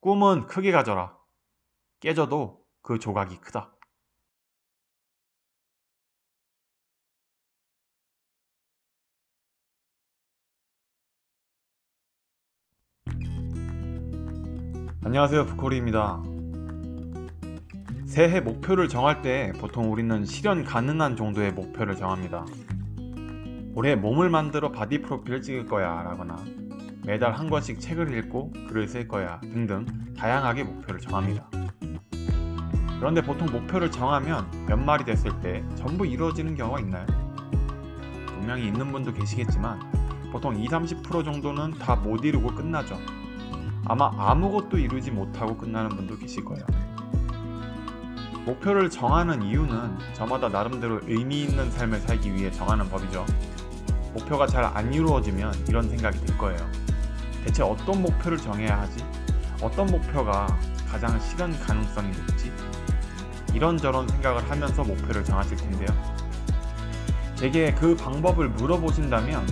꿈은 크게 가져라. 깨져도 그 조각이 크다. 안녕하세요, 부코리입니다. 새해 목표를 정할 때 보통 우리는 실현 가능한 정도의 목표를 정합니다. 올해 몸을 만들어 바디 프로필을 찍을 거야 라거나 매달 한 권씩 책을 읽고 글을 쓸 거야 등등 다양하게 목표를 정합니다. 그런데 보통 목표를 정하면 연말이 됐을 때 전부 이루어지는 경우가 있나요? 분명히 있는 분도 계시겠지만 보통 20-30% 정도는 다 못 이루고 끝나죠. 아마 아무것도 이루지 못하고 끝나는 분도 계실 거예요. 목표를 정하는 이유는 저마다 나름대로 의미 있는 삶을 살기 위해 정하는 법이죠. 목표가 잘 안 이루어지면 이런 생각이 들 거예요. 대체 어떤 목표를 정해야 하지? 어떤 목표가 가장 실현 가능성이 높지? 이런저런 생각을 하면서 목표를 정하실 텐데요. 제게 그 방법을 물어보신다면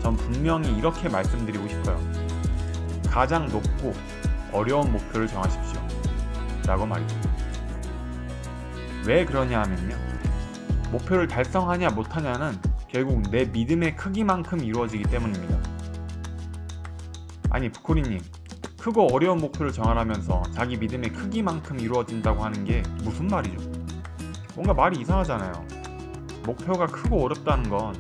전 분명히 이렇게 말씀드리고 싶어요. 가장 높고 어려운 목표를 정하십시오 라고 말이죠. 왜 그러냐 하면요, 목표를 달성하냐 못하냐는 결국 내 믿음의 크기만큼 이루어지기 때문입니다. 아니 부코리님, 크고 어려운 목표를 정하라면서 자기 믿음의 크기만큼 이루어진다고 하는 게 무슨 말이죠? 뭔가 말이 이상하잖아요. 목표가 크고 어렵다는 건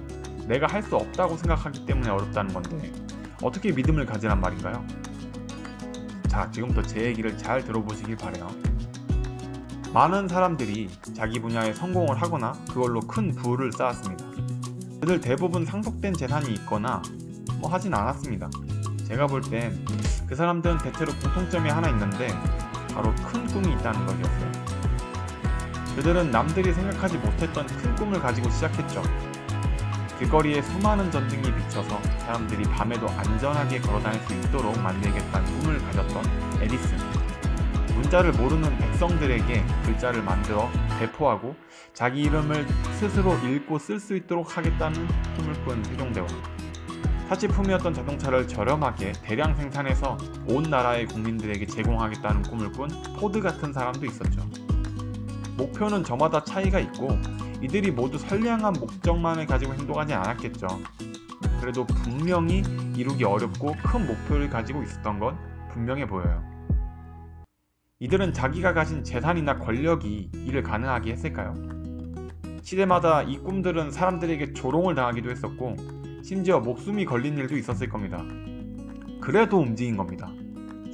내가 할 수 없다고 생각하기 때문에 어렵다는 건데 어떻게 믿음을 가지란 말인가요? 자, 지금부터 제 얘기를 잘 들어보시길 바래요. 많은 사람들이 자기 분야에 성공을 하거나 그걸로 큰 부를 쌓았습니다. 그들 대부분 상속된 재산이 있거나 하진 않았습니다. 제가 볼 땐 그 사람들은 대체로 공통점이 하나 있는데 바로 큰 꿈이 있다는 것이었어요. 그들은 남들이 생각하지 못했던 큰 꿈을 가지고 시작했죠. 길거리에 수많은 전등이 비춰서 사람들이 밤에도 안전하게 걸어다닐 수 있도록 만들겠다는 꿈을 가졌던 에디슨, 문자를 모르는 백성들에게 글자를 만들어 배포하고 자기 이름을 스스로 읽고 쓸 수 있도록 하겠다는 꿈을 꾼 세종대왕, 사치품이었던 자동차를 저렴하게 대량 생산해서 온 나라의 국민들에게 제공하겠다는 꿈을 꾼 포드 같은 사람도 있었죠. 목표는 저마다 차이가 있고 이들이 모두 선량한 목적만을 가지고 행동하지 않았겠죠. 그래도 분명히 이루기 어렵고 큰 목표를 가지고 있었던 건 분명해 보여요. 이들은 자기가 가진 재산이나 권력이 이를 가능하게 했을까요? 시대마다 이 꿈들은 사람들에게 조롱을 당하기도 했었고 심지어 목숨이 걸린 일도 있었을 겁니다. 그래도 움직인 겁니다.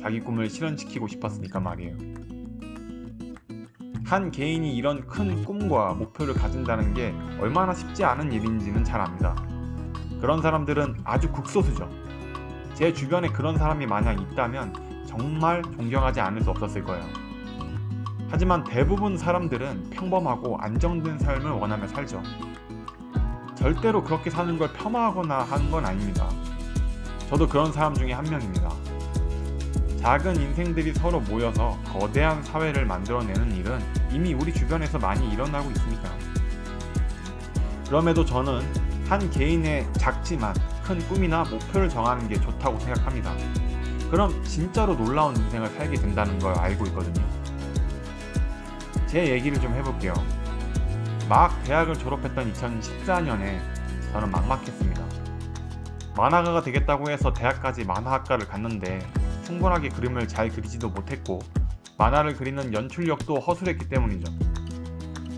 자기 꿈을 실현시키고 싶었으니까 말이에요. 한 개인이 이런 큰 꿈과 목표를 가진다는 게 얼마나 쉽지 않은 일인지는 잘 압니다. 그런 사람들은 아주 극소수죠. 제 주변에 그런 사람이 만약 있다면 정말 존경하지 않을 수 없었을 거예요. 하지만 대부분 사람들은 평범하고 안정된 삶을 원하며 살죠. 절대로 그렇게 사는 걸 폄하하거나 하는 건 아닙니다. 저도 그런 사람 중에 한 명입니다. 작은 인생들이 서로 모여서 거대한 사회를 만들어내는 일은 이미 우리 주변에서 많이 일어나고 있으니까요. 그럼에도 저는 한 개인의 작지만 큰 꿈이나 목표를 정하는 게 좋다고 생각합니다. 그럼 진짜로 놀라운 인생을 살게 된다는 걸 알고 있거든요. 제 얘기를 좀 해볼게요. 막 대학을 졸업했던 2014년에 저는 막막했습니다. 만화가가 되겠다고 해서 대학까지 만화학과를 갔는데 충분하게 그림을 잘 그리지도 못했고 만화를 그리는 연출력도 허술했기 때문이죠.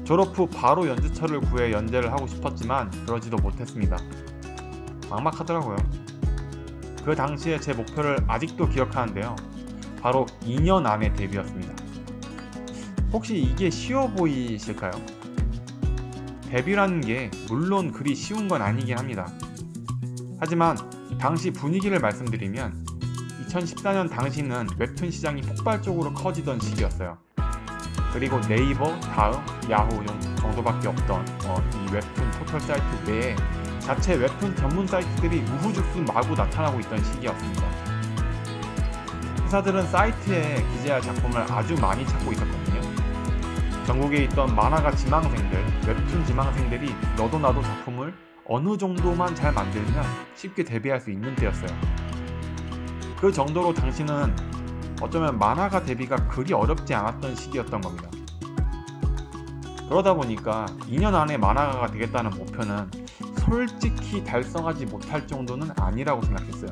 졸업 후 바로 연주처를 구해 연재를 하고 싶었지만 그러지도 못했습니다. 막막하더라고요. 그 당시에 제 목표를 아직도 기억하는데요. 바로 2년 안에 데뷔였습니다. 혹시 이게 쉬워 보이실까요? 데뷔라는 게 물론 그리 쉬운 건 아니긴 합니다. 하지만 당시 분위기를 말씀드리면 2014년 당시는 웹툰 시장이 폭발적으로 커지던 시기였어요. 그리고 네이버, 다음, 야후 정도밖에 없던 이 웹툰 포털 사이트 외에 자체 웹툰 전문 사이트들이 우후죽순 마구 나타나고 있던 시기였습니다. 회사들은 사이트에 기재할 작품을 아주 많이 찾고 있었거든요. 전국에 있던 만화가 지망생들, 웹툰 지망생들이 너도 나도 작품을 어느 정도만 잘 만들면 쉽게 데뷔할 수 있는 때였어요. 그 정도로 당시는 어쩌면 만화가 데뷔가 그리 어렵지 않았던 시기였던 겁니다. 그러다 보니까 2년 안에 만화가가 되겠다는 목표는 솔직히 달성하지 못할 정도는 아니라고 생각했어요.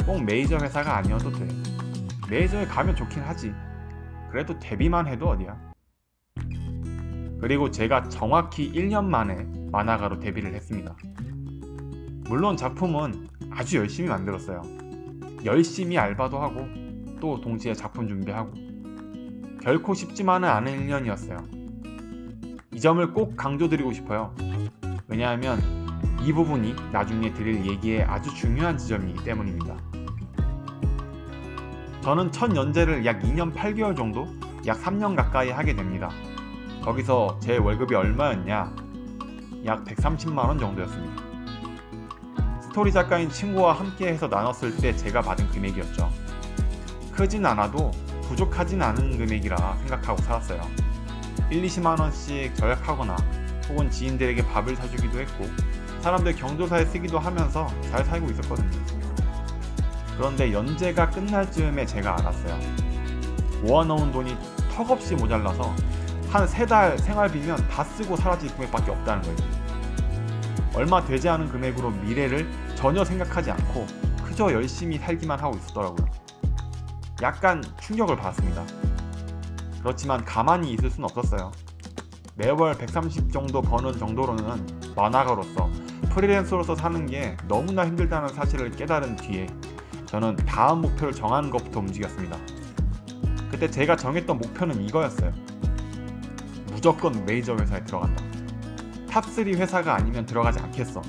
꼭 메이저 회사가 아니어도 돼. 메이저에 가면 좋긴 하지. 그래도 데뷔만 해도 어디야. 그리고 제가 정확히 1년 만에 만화가로 데뷔를 했습니다. 물론 작품은 아주 열심히 만들었어요. 열심히 알바도 하고 또 동시에 작품 준비하고 결코 쉽지만은 않은 1년이었어요. 이 점을 꼭 강조드리고 싶어요. 왜냐하면 이 부분이 나중에 드릴 얘기에 아주 중요한 지점이기 때문입니다. 저는 첫 연재를 약 2년 8개월 정도, 약 3년 가까이 하게 됩니다. 거기서 제 월급이 얼마였냐? 약 130만원 정도였습니다. 스토리 작가인 친구와 함께 해서 나눴을 때 제가 받은 금액이었죠. 크진 않아도 부족하진 않은 금액이라 생각하고 살았어요. 1, 20만원씩 절약하거나 혹은 지인들에게 밥을 사주기도 했고 사람들 경조사에 쓰기도 하면서 잘 살고 있었거든요. 그런데 연재가 끝날 즈음에 제가 알았어요. 모아놓은 돈이 턱없이 모자라서 한 3달 생활비면 다 쓰고 사라질 금액밖에 없다는 거예요. 얼마 되지 않은 금액으로 미래를 전혀 생각하지 않고 그저 열심히 살기만 하고 있었더라고요. 약간 충격을 받았습니다. 그렇지만 가만히 있을 순 없었어요. 매월 130 정도 버는 정도로는 만화가로서 프리랜서로서 사는 게 너무나 힘들다는 사실을 깨달은 뒤에 저는 다음 목표를 정하는 것부터 움직였습니다. 그때 제가 정했던 목표는 이거였어요. 무조건 메이저 회사에 들어간다. 탑3 회사가 아니면 들어가지 않겠어.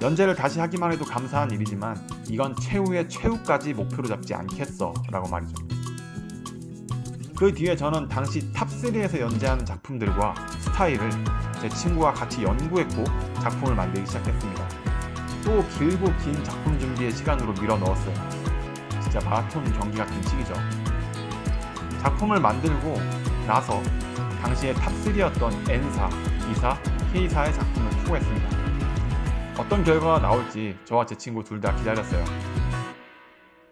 연재를 다시 하기만 해도 감사한 일이지만 이건 최후의 최후까지 목표로 잡지 않겠어 라고 말이죠. 그 뒤에 저는 당시 탑3에서 연재하는 작품들과 스타일을 제 친구와 같이 연구했고 작품을 만들기 시작했습니다. 또 길고 긴 작품 준비의 시간으로 밀어 넣었어요. 진짜 마라톤 경기 같은 시기죠. 작품을 만들고 나서 당시에 탑3였던 N사, B사, K사의 작품을 투고했습니다. 어떤 결과가 나올지 저와 제 친구 둘 다 기다렸어요.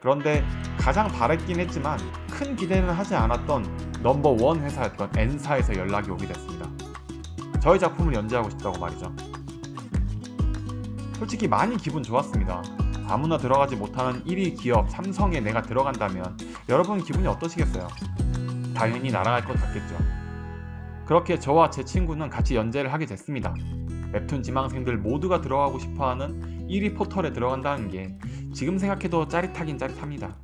그런데 가장 바랬긴 했지만 큰 기대는 하지 않았던 넘버1 회사였던 N사에서 연락이 오게 됐습니다. 저희 작품을 연재하고 싶다고 말이죠. 솔직히 많이 기분 좋았습니다. 아무나 들어가지 못하는 1위 기업 삼성에 내가 들어간다면 여러분 기분이 어떠시겠어요? 당연히 날아갈 것 같겠죠. 그렇게 저와 제 친구는 같이 연재를 하게 됐습니다. 웹툰 지망생들 모두가 들어가고 싶어하는 1위 포털에 들어간다는 게 지금 생각해도 짜릿하긴 짜릿합니다.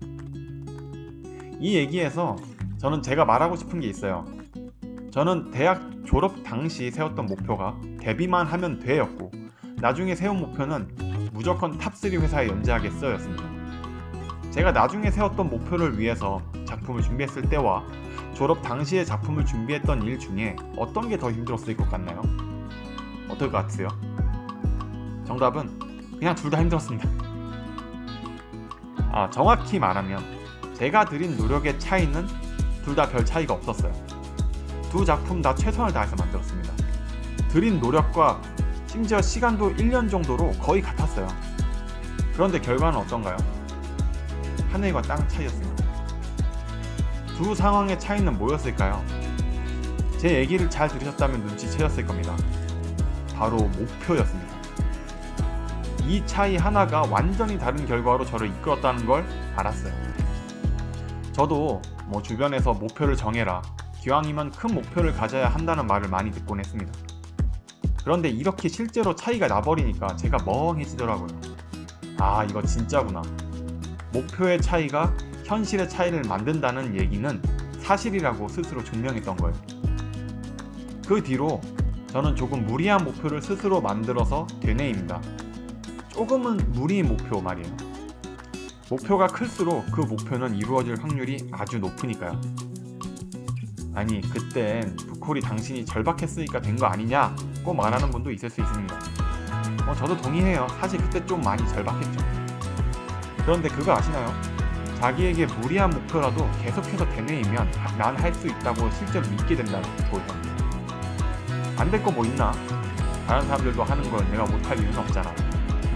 이 얘기에서 저는 제가 말하고 싶은 게 있어요. 저는 대학 졸업 당시 세웠던 목표가 데뷔만 하면 돼였고 나중에 세운 목표는 무조건 탑3 회사에 연재하겠어 였습니다. 제가 나중에 세웠던 목표를 위해서 작품을 준비했을 때와 졸업 당시에 작품을 준비했던 일 중에 어떤 게 더 힘들었을 것 같나요? 어떨 것 같으세요? 정답은 그냥 둘 다 힘들었습니다. 정확히 말하면 제가 들인 노력의 차이는 둘 다 별 차이가 없었어요. 두 작품 다 최선을 다해서 만들었습니다. 들인 노력과 심지어 시간도 1년 정도로 거의 같았어요. 그런데 결과는 어떤가요? 하늘과 땅 차이였습니다. 두 상황의 차이는 뭐였을까요? 제 얘기를 잘 들으셨다면 눈치채셨을 겁니다. 바로 목표였습니다. 이 차이 하나가 완전히 다른 결과로 저를 이끌었다는 걸 알았어요. 저도 주변에서 목표를 정해라, 기왕이면 큰 목표를 가져야 한다는 말을 많이 듣곤 했습니다. 그런데 이렇게 실제로 차이가 나버리니까 제가 멍해지더라고요. 이거 진짜구나. 목표의 차이가 현실의 차이를 만든다는 얘기는 사실이라고 스스로 증명했던 거예요. 그 뒤로 저는 조금 무리한 목표를 스스로 만들어서 되뇌입니다. 조금은 무리인 목표 말이에요. 목표가 클수록 그 목표는 이루어질 확률이 아주 높으니까요. 아니 그땐 부콜이 당신이 절박했으니까 된 거 아니냐고 말하는 분도 있을 수 있습니다. 저도 동의해요. 사실 그때 좀 많이 절박했죠. 그런데 그거 아시나요? 자기에게 무리한 목표라도 계속해서 되뇌이면 난 할 수 있다고 실제로 믿게 된다는 거예요. 안 될 거 뭐 있나? 다른 사람들도 하는 걸 내가 못할 이유는 없잖아.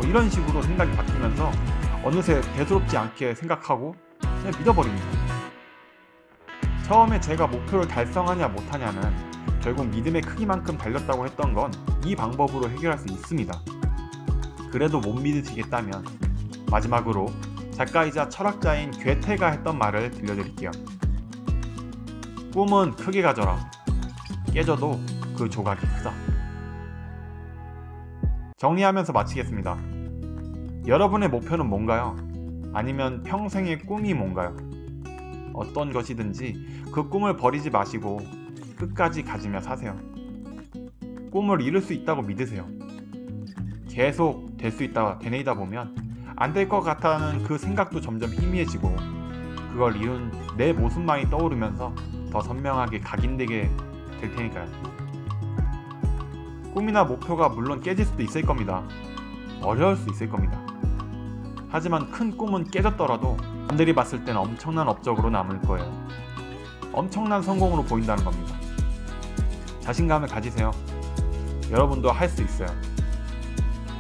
이런 식으로 생각이 바뀌면서 어느새 대수롭지 않게 생각하고 그냥 믿어버립니다. 처음에 제가 목표를 달성하냐 못하냐는 결국 믿음의 크기만큼 달렸다고 했던 건 이 방법으로 해결할 수 있습니다. 그래도 못 믿으시겠다면 마지막으로 작가이자 철학자인 괴테가 했던 말을 들려드릴게요. 꿈은 크게 가져라. 깨져도 그 조각이 크다. 정리하면서 마치겠습니다. 여러분의 목표는 뭔가요? 아니면 평생의 꿈이 뭔가요? 어떤 것이든지 그 꿈을 버리지 마시고 끝까지 가지며 사세요. 꿈을 이룰 수 있다고 믿으세요. 계속 될 수 있다가 되뇌이다 보면 안 될 것 같다는 그 생각도 점점 희미해지고 그걸 이룬 내 모습만이 떠오르면서 더 선명하게 각인되게 될 테니까요. 꿈이나 목표가 물론 깨질 수도 있을 겁니다. 어려울 수 있을 겁니다. 하지만 큰 꿈은 깨졌더라도 남들이 봤을 땐 엄청난 업적으로 남을 거예요. 엄청난 성공으로 보인다는 겁니다. 자신감을 가지세요. 여러분도 할 수 있어요.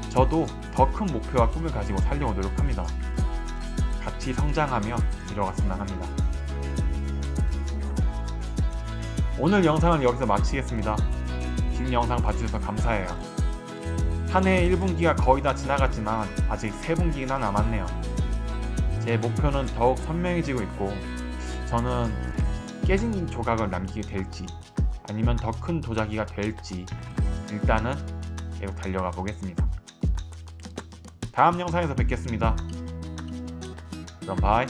저도 더 큰 목표와 꿈을 가지고 살려고 노력합니다. 같이 성장하며 이뤄갔으면 합니다. 오늘 영상은 여기서 마치겠습니다. 긴 영상 봐주셔서 감사해요. 한 해의 1분기가 거의 다 지나갔지만 아직 3분기나 남았네요. 제 목표는 더욱 선명해지고 있고 저는 깨진 조각을 남기게 될지 아니면 더 큰 도자기가 될지 일단은 계속 달려가 보겠습니다. 다음 영상에서 뵙겠습니다. 그럼 바이.